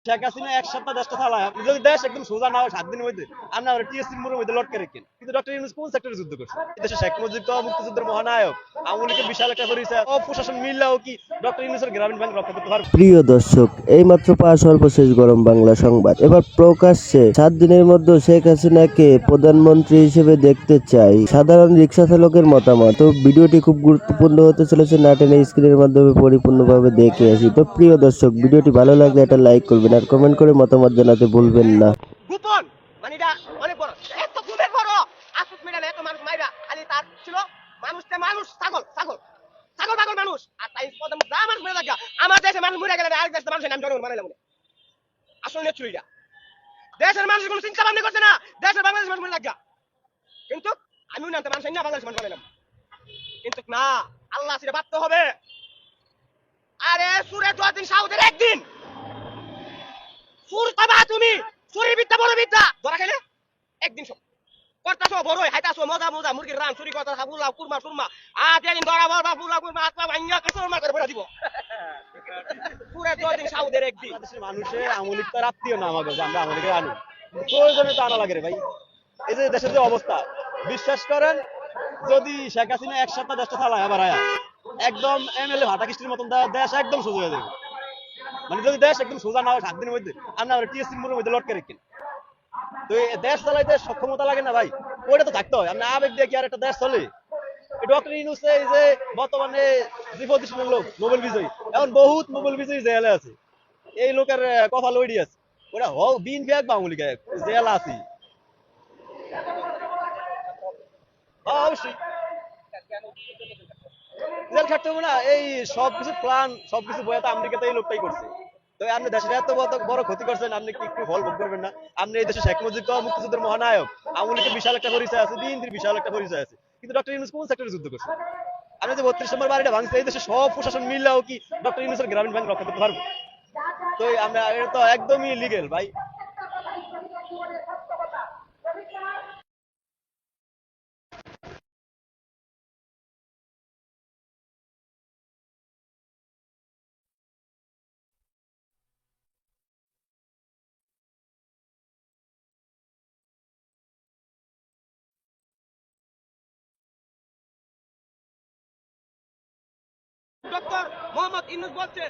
শেখ হাসিনা এক সপ্তাহ 10টা চালায় যদি দেশ একদম সোজা না হয় 7 দিনের মধ্যে আমরা টিএসসি মুড়ের মধ্যে লটকে রেখেন কিন্তু ডক্টর ইউনূস কোন সেক্টরে যুদ্ধ করছে দেশে শেখ মুজিব তো মুক্তিযুদ্ধের মহানায়ক আওয়ামী লীগের বিশাল একটা পরিচয় প্রশাসন মিললেও কি ডক্টর ইউনূসের গ্রামীণ ব্যাংক রক্ষা করতে পারবে? প্রিয় দর্শক, এইমাত্র পাওয়া সর্বশেষ গরম বাংলা সংবাদ। এবার প্রকাশ্যে 7 দিনের মধ্যে শেখ হাসিনাকে প্রধানমন্ত্রী হিসেবে দেখতে চাই সাধারণ রিক্সা চালকের মতামত। তো ভিডিওটি খুব গুরুত্বপূর্ণ হতে চলেছে, না টেনে স্ক্রিনের মাধ্যমে পরিপূর্ণভাবে দেখে আসি। তো প্রিয় দর্শক, ভিডিওটি ভালো লাগলে একটা লাইক করবেন আর কমেন্ট করে মতামত জানাতে ভুলবেন না। গোপন মানে এটা অনেক বড়, এত খুবই বড় আসুস মিডালে এত মানুষ মাইরা খালি তার ছিল মানুষটা মানুষ ছাগল ছাগল ছাগল পাগল মানুষ আর তাই প্রথম যা মানুষ মরে থাকা আমার দেশে মানুষ মরে গেলে আরেক দেশের মানুষের নাম জনগণ মানাইলাম আসলে নেত্রী এটা দেশের মানুষ কোনো চিন্তা ভাবনা করছে না, দেশের বাংলাদেশ মানুষ মরে থাকা কিন্তু আমি না মানুষের না বাংলাদেশ মানুষ বানাইলাম কিন্তু না আল্লাহ সেটা ভাবতে হবে। আরে সুরে 2 দিন সাউদের একদিন সুর কবা তুমি সুরের বিদ্যা বড় বিদ্যা ধরা খেলে একদিন সব করতাছো বড়ই হাইতাছো মজা মজা মুরগির রান চুরি করতা হাবুলা কুরমা কুরমা দিন ধরা বড় ফুলা কুরমা আত্মা ভাঙিয়া কসরমা করে বড় দিব পুরো 2 দিন সাউদের একদিন বাংলাদেশের মানুষের আওয়ামী লীগ তার আত্মীয় না আমাকে যে আমরা আওয়ামী লীগের আনি প্রয়োজনে তো আনা লাগে রে ভাই। এই যে দেশের যে অবস্থা বিশ্বাস করেন যদি শেখ হাসিনা এক সপ্তাহ 10টা চালায় আবার আয়া একদম এমএলএ ভাটা কিস্তির মতন দেশ একদম সোজা হয়ে যাবে মানে যদি দেশ একদম সোজা না হয় 7 দিনের মধ্যে আমরা টিএসসি মুড়ের মধ্যে লটকে রেখেন তো দেশ চালাইতে সক্ষমতা লাগে না ভাই, ওইটা তো থাকতে হয়। আমরা আবেগ দিয়ে কি আর একটা দেশ চলে? ডক্টর ইউনূস এই যে বর্তমানে বিপদশীল লোক নোবেল বিজয়ী এখন বহুত নোবেল বিজয়ী জেলে আছে, এই লোকের কপাল ওইডি আছে ওরা হ বিএনপি এক আওয়ামী লীগ এক জেলা আছে অবশ্যই জেল খাটতে হবে না। এই সবকিছু প্ল্যান সবকিছু বইয়াতে আমেরিকাতে এই লোকটাই করছে। তো আপনি দেশের এত বড় ক্ষতি করছেন, আপনি কি একটু ফল ভোগ করবেন না? আপনি এই দেশে শেখ মুজিব তো মুক্তিযুদ্ধের মহানায়ক, আওয়ামী লীগের বিশাল একটা পরিচয় আছে, বিএনপির বিশাল একটা পরিচয় আছে, কিন্তু ডক্টর ইউনূস কোন সেক্টরে যুদ্ধ করছে? আপনি যে 32 নম্বর বাড়িটা ভাঙছে এই দেশে সব প্রশাসন মিললেও কি ডক্টর ইউনূসের গ্রামীণ ব্যাংক রক্ষা করতে পারবে? তো আমরা এটা তো একদমই লিগেল ভাই। ডক্টর মোহাম্মদ ইউনূস বলছে